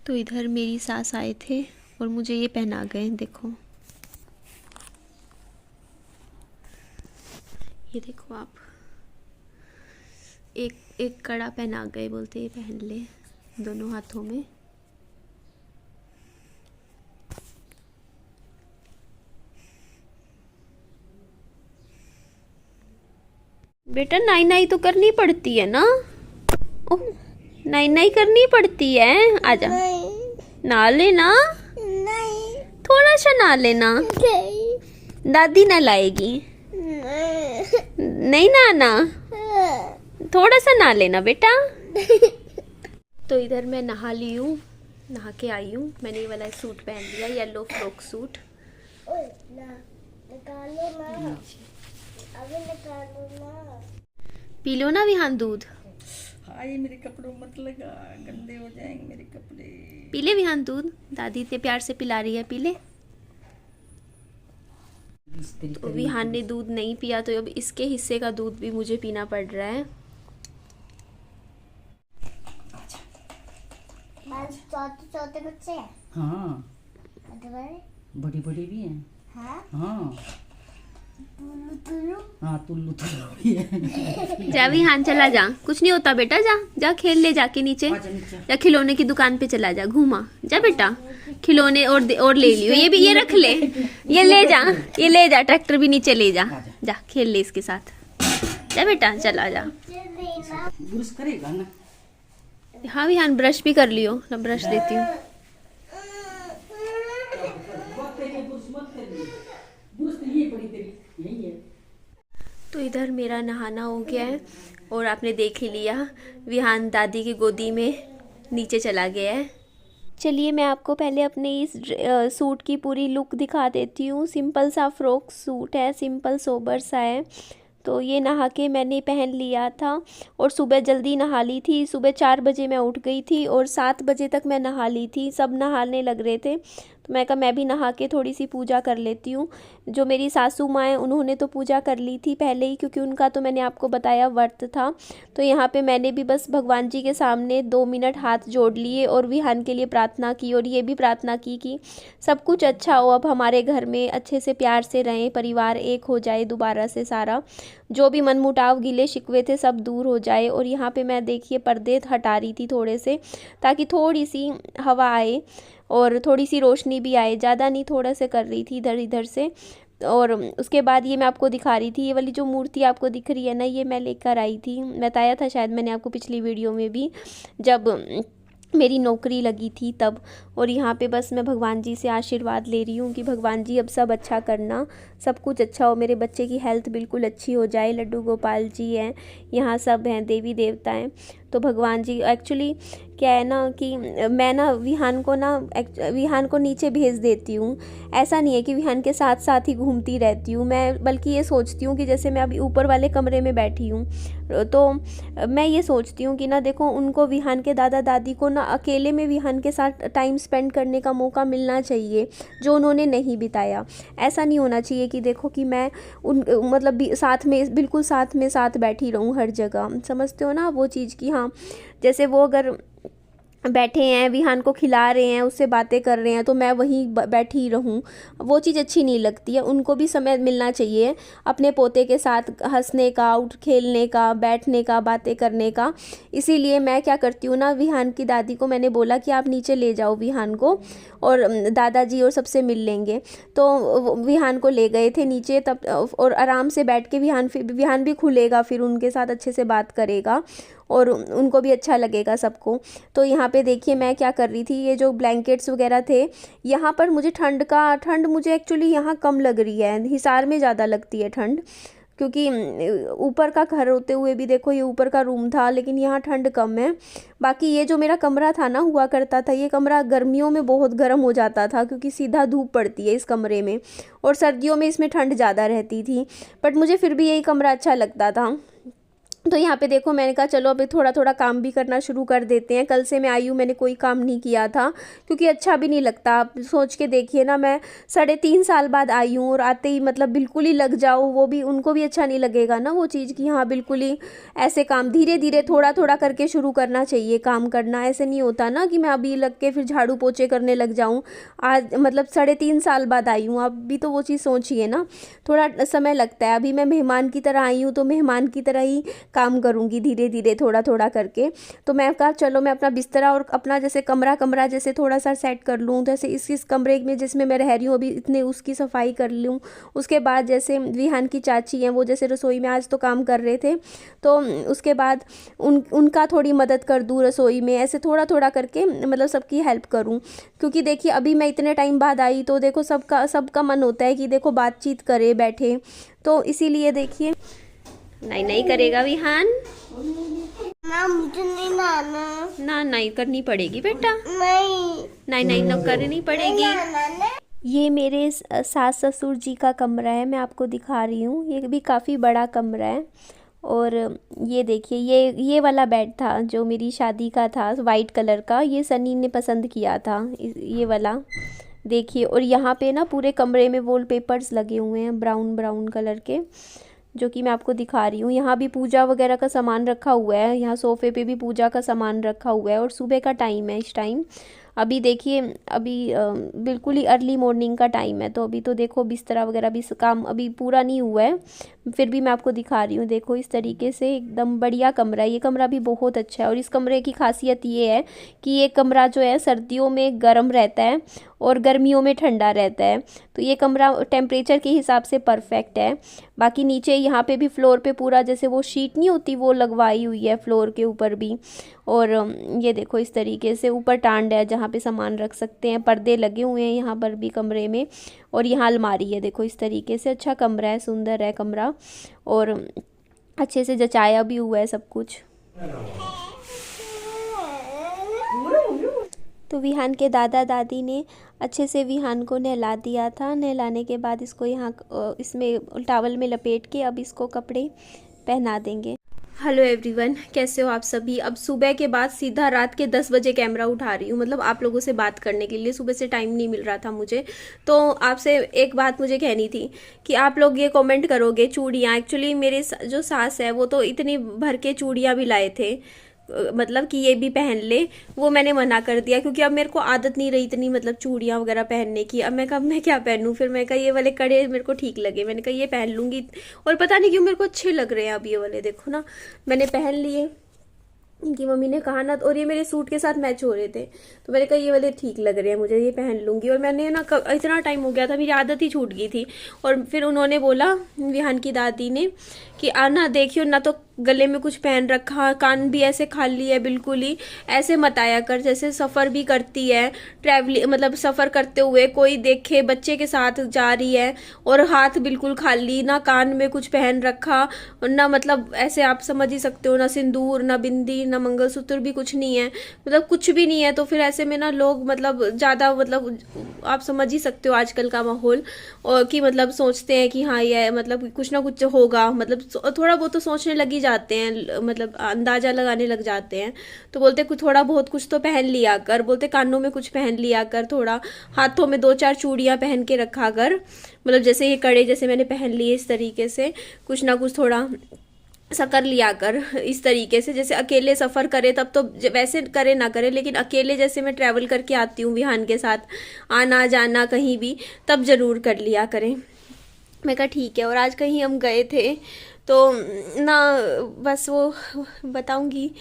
तो इधर मेरी सास आए थे और मुझे ये पहना गए, देखो ये देखो आप, एक एक कड़ा पहना गए, बोलते ये पहन ले दोनों हाथों में। बेटा नाई नाई तो करनी पड़ती है ना, ओह नाई नाई करनी पड़ती है, आजा नहा लेना, थोड़ा सा नहा लेना, दादी नहलाएगी, नहीं नहाना, थोड़ा सा नहा लेना बेटा। तो इधर मैं नहा ली हूँ, नहा के आई हूँ, मैंने ये वाला सूट पहन लिया, yellow frock suit. P low ना विहान दूध। हाँ ये मेरे कपड़ों मत लगा, गंदे हो जाएंगे मेरे कपड़े। पी ले विहान दूध, दादी इतने प्यार से पिला रही है, पी ले। तो विहान ने दूध नहीं पिया तो अब इसके हिस्से का दूध भी मुझे पीना पड़ रहा है। छोटे बच्चे हैं? हाँ बड़ी बड़ी भी हैं। हाँ हाँ तुल्लू हाँ तुल्लू भी है। जा विहान चला जा, कुछ नहीं होता बेटा, जा जा खेल ले जाके नीचे, या खिलौने की दुकान पे चला जा, घूमा जा बेटा, खिलौने और ले लियो, ये भी ये रख ले, ये ले जा, ये ले जा, ट्रैक्टर भी नीचे ले जा, जा खेल ले इसके साथ, जा बेटा चला जा। ब्रश करेगा ना? हाँ विहान ब्रश भी कर लियो ना, ब्रश देती हूँ। तो इधर मेरा नहाना हो गया है और आपने देख ही लिया, विहान दादी की गोदी में नीचे चला गया है। चलिए मैं आपको पहले अपने इस सूट की पूरी लुक दिखा देती हूँ। सिंपल सा फ्रॉक सूट है, सिंपल सोबर सा है। तो ये नहा के मैंने पहन लिया था और सुबह जल्दी नहा ली थी, सुबह 4 बजे मैं उठ गई थी और 7 बजे तक मैं नहा ली थी, सब नहाने लग रहे थे तो मैं कहा मैं भी नहा के थोड़ी सी पूजा कर लेती हूँ। जो मेरी सासू माँ हैं उन्होंने तो पूजा कर ली थी पहले ही, क्योंकि उनका तो मैंने आपको बताया व्रत था। तो यहाँ पे मैंने भी बस भगवान जी के सामने 2 मिनट हाथ जोड़ लिए और विहान के लिए प्रार्थना की, और ये भी प्रार्थना की कि सब कुछ अच्छा हो, अब हमारे घर में अच्छे से प्यार से रहें, परिवार एक हो जाए दोबारा से, सारा जो भी मनमुटाव गिले शिकवे थे सब दूर हो जाए। और यहाँ पे मैं देखिए पर्दे हटा रही थी थोड़े से, ताकि थोड़ी सी हवा आए और थोड़ी सी रोशनी भी आए, ज़्यादा नहीं, थोड़ा से कर रही थी इधर इधर से। और उसके बाद ये मैं आपको दिखा रही थी, ये वाली जो मूर्ति आपको दिख रही है ना, ये मैं लेकर आई थी, बताया था शायद मैंने आपको पिछली वीडियो में भी, जब मेरी नौकरी लगी थी तब। और यहाँ पे बस मैं भगवान जी से आशीर्वाद ले रही हूँ कि भगवान जी अब सब अच्छा करना, सब कुछ अच्छा हो, मेरे बच्चे की हेल्थ बिल्कुल अच्छी हो जाए। लड्डू गोपाल जी हैं, यहाँ सब हैं, देवी देवता हैं। तो भगवान जी एक्चुअली क्या है ना कि मैं ना विहान को नीचे भेज देती हूँ, ऐसा नहीं है कि विहान के साथ साथ ही घूमती रहती हूँ मैं, बल्कि ये सोचती हूँ कि जैसे मैं अभी ऊपर वाले कमरे में बैठी हूँ तो मैं ये सोचती हूँ कि ना देखो उनको, विहान के दादा दादी को ना अकेले में विहान के साथ टाइम स्पेंड करने का मौका मिलना चाहिए, जो उन्होंने नहीं बिताया। ऐसा नहीं होना चाहिए कि देखो कि मैं उन मतलब साथ में, बिल्कुल साथ में साथ बैठी रहूँ हर जगह, समझते हो ना वो चीज़ की। हाँ जैसे वो अगर बैठे हैं, विहान को खिला रहे हैं, उससे बातें कर रहे हैं, तो मैं वहीं बैठी रहूं, वो चीज़ अच्छी नहीं लगती है। उनको भी समय मिलना चाहिए अपने पोते के साथ हंसने का, खेलने का, बैठने का, बातें करने का। इसीलिए मैं क्या करती हूँ ना, विहान की दादी को मैंने बोला कि आप नीचे ले जाओ विहान को, और दादाजी और सबसे मिल लेंगे। तो विहान को ले गए थे नीचे तब, और आराम से बैठ के विहान भी खुलेगा, फिर उनके साथ अच्छे से बात करेगा और उनको भी अच्छा लगेगा सबको। तो यहाँ पे देखिए मैं क्या कर रही थी, ये जो ब्लैंकेट्स वगैरह थे, यहाँ पर मुझे ठंड मुझे एक्चुअली यहाँ कम लग रही है, हिसार में ज़्यादा लगती है ठंड, क्योंकि ऊपर का घर होते हुए भी देखो ये ऊपर का रूम था, लेकिन यहाँ ठंड कम है। बाकी ये जो मेरा कमरा था ना, हुआ करता था, ये कमरा गर्मियों में बहुत गर्म हो जाता था, क्योंकि सीधा धूप पड़ती है इस कमरे में, और सर्दियों में इसमें ठंड ज़्यादा रहती थी, बट मुझे फिर भी यही कमरा अच्छा लगता था। तो यहाँ पे देखो मैंने कहा चलो अभी थोड़ा थोड़ा काम भी करना शुरू कर देते हैं। कल से मैं आई हूँ, मैंने कोई काम नहीं किया था क्योंकि अच्छा भी नहीं लगता। आप सोच के देखिए ना, मैं 3.5 साल बाद आई हूँ और आते ही मतलब बिल्कुल ही लग जाओ, वो भी उनको भी अच्छा नहीं लगेगा ना वो चीज़ कि हाँ बिल्कुल ही ऐसे काम धीरे धीरे थोड़ा थोड़ा करके शुरू करना चाहिए काम करना। ऐसे नहीं होता ना कि मैं अभी लग के फिर झाड़ू पोछे करने लग जाऊँ। आज मतलब 3.5 साल बाद आई हूँ, आप भी तो वो चीज़ सोचिए ना, थोड़ा समय लगता है। अभी मैं मेहमान की तरह आई हूँ तो मेहमान की तरह ही काम करूँगी धीरे धीरे थोड़ा थोड़ा करके। तो मैं कहा चलो मैं अपना बिस्तरा और अपना जैसे कमरा जैसे थोड़ा सा सेट कर लूँ, जैसे इस कमरे में जिसमें मैं रह रही हूँ अभी इतने उसकी सफाई कर लूँ। उसके बाद जैसे विहान की चाची हैं वो जैसे रसोई में आज तो काम कर रहे थे, तो उसके बाद उनका थोड़ी मदद कर दूँ रसोई में, ऐसे थोड़ा थोड़ा करके मतलब सबकी हेल्प करूँ। क्योंकि देखिए अभी मैं इतने टाइम बाद आई तो देखो सबका मन होता है कि देखो बातचीत करे बैठे, तो इसीलिए देखिए। नहीं नहीं करेगा विहान, ना मुझे नहीं नहाना। ना नहीं करनी पड़ेगी बेटा, नहीं नहीं नहीं ना करनी पड़ेगी। नहाना। ये मेरे सास ससुर जी का कमरा है, मैं आपको दिखा रही हूँ। ये भी काफ़ी बड़ा कमरा है। और ये देखिए ये वाला बेड था जो मेरी शादी का था, वाइट कलर का, ये सनी ने पसंद किया था ये वाला, देखिए। और यहाँ पे ना पूरे कमरे में वॉलपेपर्स लगे हुए हैं ब्राउन ब्राउन कलर के, जो कि मैं आपको दिखा रही हूँ। यहाँ भी पूजा वगैरह का सामान रखा हुआ है, यहाँ सोफ़े पे भी पूजा का सामान रखा हुआ है। और सुबह का टाइम है इस टाइम, अभी देखिए अभी बिल्कुल ही अर्ली मॉर्निंग का टाइम है। तो अभी तो देखो बिस्तरा वगैरह भी काम अभी पूरा नहीं हुआ है, फिर भी मैं आपको दिखा रही हूँ। देखो इस तरीके से एकदम बढ़िया कमरा है, ये कमरा भी बहुत अच्छा है। और इस कमरे की खासियत ये है कि ये कमरा जो है सर्दियों में गर्म रहता है और गर्मियों में ठंडा रहता है। तो ये कमरा टेम्परेचर के हिसाब से परफेक्ट है। बाकी नीचे यहाँ पे भी फ्लोर पे पूरा जैसे वो शीट नहीं होती वो लगवाई हुई है फ्लोर के ऊपर भी। और ये देखो इस तरीके से ऊपर टांड है जहाँ पे सामान रख सकते हैं, पर्दे लगे हुए हैं यहाँ पर भी कमरे में। और यहाँ अलमारी है, देखो इस तरीके से। अच्छा कमरा है, सुंदर है कमरा, और अच्छे से जचाया भी हुआ है सब कुछ। तो विहान के दादा दादी ने अच्छे से विहान को नहला दिया था। नहलाने के बाद इसको यहाँ इसमें टॉवल में लपेट के अब इसको कपड़े पहना देंगे। हेलो एवरीवन, कैसे हो आप सभी। अब सुबह के बाद सीधा रात के 10 बजे कैमरा उठा रही हूँ, मतलब आप लोगों से बात करने के लिए। सुबह से टाइम नहीं मिल रहा था मुझे। तो आपसे एक बात मुझे कहनी थी कि आप लोग ये कमेंट करोगे चूड़ियाँ, एक्चुअली मेरे जो सास है वो तो इतनी भर के चूड़ियाँ भी लाए थे, मतलब कि ये भी पहन ले, वो मैंने मना कर दिया क्योंकि अब मेरे को आदत नहीं रही इतनी मतलब चूड़ियाँ वगैरह पहनने की। अब मैं कहा मैं क्या पहनूं, फिर मैं कहा ये वाले कड़े मेरे को ठीक लगे, मैंने कहा ये पहन लूँगी। और पता नहीं क्यों मेरे को अच्छे लग रहे हैं अब ये वाले, देखो ना मैंने पहन लिए, इनकी मम्मी ने कहा ना, और ये मेरे सूट के साथ मैच हो रहे थे, तो मैंने कहा ये वाले ठीक लग रहे हैं मुझे, ये पहन लूँगी। और मैंने ना इतना टाइम हो गया था, मेरी आदत ही छूट गई थी। और फिर उन्होंने बोला, विहान की दादी ने, कि आना देखियो ना तो गले में कुछ पहन रखा, कान भी ऐसे खाली है बिल्कुल ही, ऐसे मत आया कर जैसे सफ़र भी करती है, ट्रैवलिंग मतलब सफ़र करते हुए कोई देखे बच्चे के साथ जा रही है और हाथ बिल्कुल खाली, ना कान में कुछ पहन रखा, ना मतलब ऐसे आप समझ ही सकते हो, ना सिंदूर ना बिंदी ना मंगलसूत्र भी कुछ नहीं है, मतलब कुछ भी नहीं है। तो फिर ऐसे में ना लोग मतलब ज़्यादा मतलब आप समझ ही सकते हो आजकल का माहौल, और कि मतलब सोचते हैं कि हाँ ये मतलब कुछ ना कुछ होगा, मतलब थोड़ा बहुत तो सोचने लगी जाते हैं, मतलब अंदाजा लगाने लग जाते हैं। तो बोलते कुछ थोड़ा बहुत कुछ तो पहन लिया कर, बोलते कानों में कुछ पहन लिया कर, थोड़ा हाथों में 2-4 चूड़ियाँ पहन के रखा कर, मतलब जैसे ये कड़े जैसे मैंने पहन लिए इस तरीके से, कुछ ना कुछ थोड़ा सा कर लिया कर इस तरीके से। जैसे अकेले सफ़र करे तब तो वैसे करे ना करे, लेकिन अकेले जैसे मैं ट्रैवल करके आती हूँ विहान के साथ, आना जाना कहीं भी, तब ज़रूर कर लिया करें। मैं कहा ठीक है। और आज कहीं हम गए थे तो ना बस वो बताऊंगी,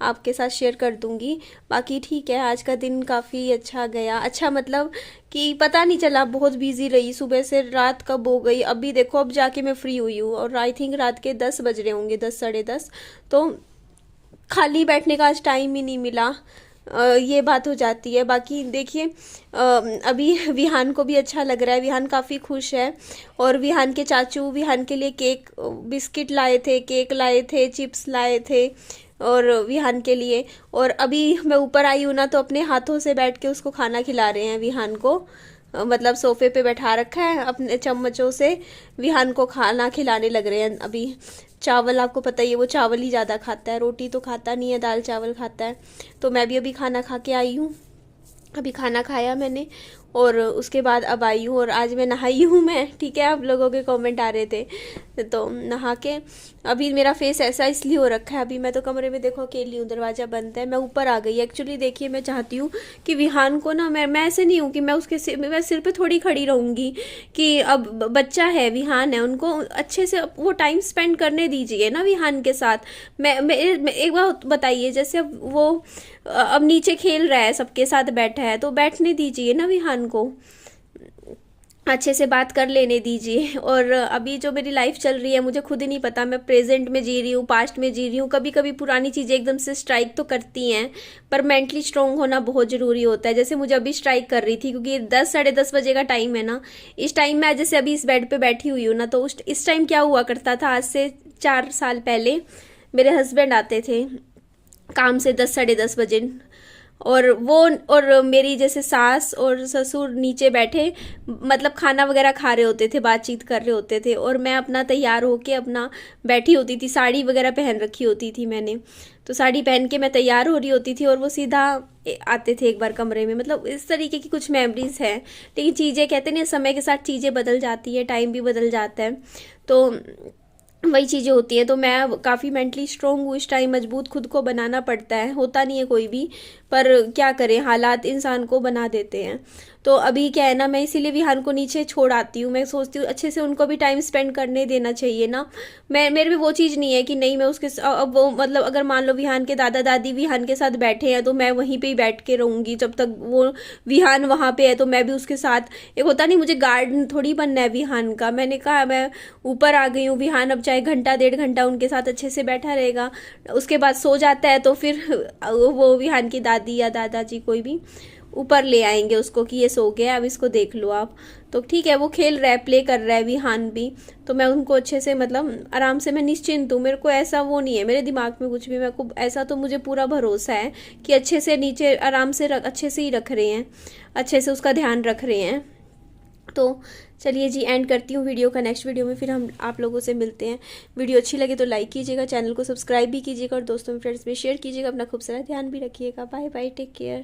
आपके साथ शेयर कर दूंगी। बाकी ठीक है, आज का दिन काफ़ी अच्छा गया, अच्छा मतलब कि पता नहीं चला, बहुत बिजी रही सुबह से, रात कब हो गई। अभी देखो अब जाके मैं फ्री हुई हूँ और आई थिंक रात के 10 बज रहे होंगे, 10 साढ़े 10। तो खाली बैठने का आज टाइम ही नहीं मिला, ये बात हो जाती है। बाकी देखिए अभी विहान को भी अच्छा लग रहा है, विहान काफ़ी खुश है। और विहान के चाचू विहान के लिए केक बिस्किट लाए थे, केक लाए थे, चिप्स लाए थे और विहान के लिए। और अभी मैं ऊपर आई हूँ ना तो अपने हाथों से बैठ के उसको खाना खिला रहे हैं विहान को, मतलब सोफे पे बैठा रखा है, अपने चम्मचों से विहान को खाना खिलाने लग रहे हैं। अभी चावल आपको पता ही है, वो चावल ही ज़्यादा खाता है, रोटी तो खाता नहीं है, दाल चावल खाता है। तो मैं भी अभी खाना खा के आई हूँ, अभी खाना खाया मैंने और उसके बाद अब आई हूँ और आज मैं नहाई हूँ मैं, ठीक है। आप लोगों के कमेंट आ रहे थे तो नहा के अभी मेरा फेस ऐसा इसलिए हो रखा है। अभी मैं तो कमरे में देखो अकेली हूँ, दरवाज़ा बंद है, मैं ऊपर आ गई। एक्चुअली देखिए मैं चाहती हूँ कि विहान को ना, मैं ऐसे नहीं हूँ कि मैं उसके मैं सिर पे थोड़ी खड़ी रहूँगी कि अब बच्चा है, विहान है, उनको अच्छे से वो टाइम स्पेंड करने दीजिए ना विहान के साथ। मैं एक बार बताइए, जैसे अब वो अब नीचे खेल रहा है, सबके साथ बैठा है, तो बैठने दीजिए ना विहान को, अच्छे से बात कर लेने दीजिए। और अभी जो मेरी लाइफ चल रही है मुझे खुद ही नहीं पता, मैं प्रेजेंट में जी रही हूँ, पास्ट में जी रही हूँ। कभी कभी पुरानी चीज़ें एकदम से स्ट्राइक तो करती हैं, पर मेंटली स्ट्रांग होना बहुत ज़रूरी होता है। जैसे मुझे अभी स्ट्राइक कर रही थी क्योंकि 10 साढ़े 10 बजे का टाइम है ना, इस टाइम में जैसे अभी इस बेड पर बैठी हुई हूँ ना, तो इस टाइम क्या हुआ करता था, आज से 4 साल पहले मेरे हस्बैंड आते थे काम से 10 साढ़े 10 बजे, और मेरी जैसे सास और ससुर नीचे बैठे, मतलब खाना वगैरह खा रहे होते थे, बातचीत कर रहे होते थे, और मैं अपना तैयार होके अपना बैठी होती थी, साड़ी वगैरह पहन रखी होती थी मैंने, तो साड़ी पहन के मैं तैयार हो रही होती थी और वो सीधा आते थे एक बार कमरे में। मतलब इस तरीके की कुछ मेमोरीज हैं। लेकिन चीज़ें कहते नहीं, समय के साथ चीज़ें बदल जाती है, टाइम भी बदल जाता है, तो वही चीज़ें होती हैं। तो मैं काफ़ी मेंटली स्ट्रोंग हूँ इस टाइम, मजबूत खुद को बनाना पड़ता है, होता नहीं है कोई भी, पर क्या करें, हालात इंसान को बना देते हैं। तो अभी क्या है ना, मैं इसीलिए विहान को नीचे छोड़ आती हूँ। मैं सोचती हूँ अच्छे से उनको भी टाइम स्पेंड करने देना चाहिए ना। मेरे में वो चीज़ नहीं है कि नहीं मैं उसके अब वो, मतलब अगर मान लो विहान के दादा दादी विहान के साथ बैठे हैं तो मैं वहीं पे ही बैठ के रहूँगी जब तक वो विहान वहाँ पे है, तो मैं भी उसके साथ, एक होता नहीं मुझे गार्ड थोड़ी बनना है विहान का। मैंने कहा मैं ऊपर आ गई हूँ, विहान अब चाहे घंटा 1.5 घंटा उनके साथ अच्छे से बैठा रहेगा, उसके बाद सो जाता है, तो फिर वो विहान की दादी या दादाजी कोई भी ऊपर ले आएंगे उसको कि ये सो गया, अब इसको देख लो आप। तो ठीक है, वो खेल रहा है, प्ले कर रहा है विहान भी, तो मैं उनको अच्छे से, मतलब आराम से, मैं निश्चिंत हूँ। मेरे को ऐसा वो नहीं है मेरे दिमाग में कुछ भी, मेरे को ऐसा तो मुझे पूरा भरोसा है कि अच्छे से नीचे आराम से अच्छे से ही रख रहे हैं, अच्छे से उसका ध्यान रख रहे हैं। तो चलिए जी, एंड करती हूँ वीडियो का। नेक्स्ट वीडियो में फिर हम आप लोगों से मिलते हैं। वीडियो अच्छी लगे तो लाइक कीजिएगा, चैनल को सब्सक्राइब भी कीजिएगा और दोस्तों फ्रेंड्स में शेयर कीजिएगा। अपना खूब सारा ध्यान भी रखिएगा। Bye bye, take care.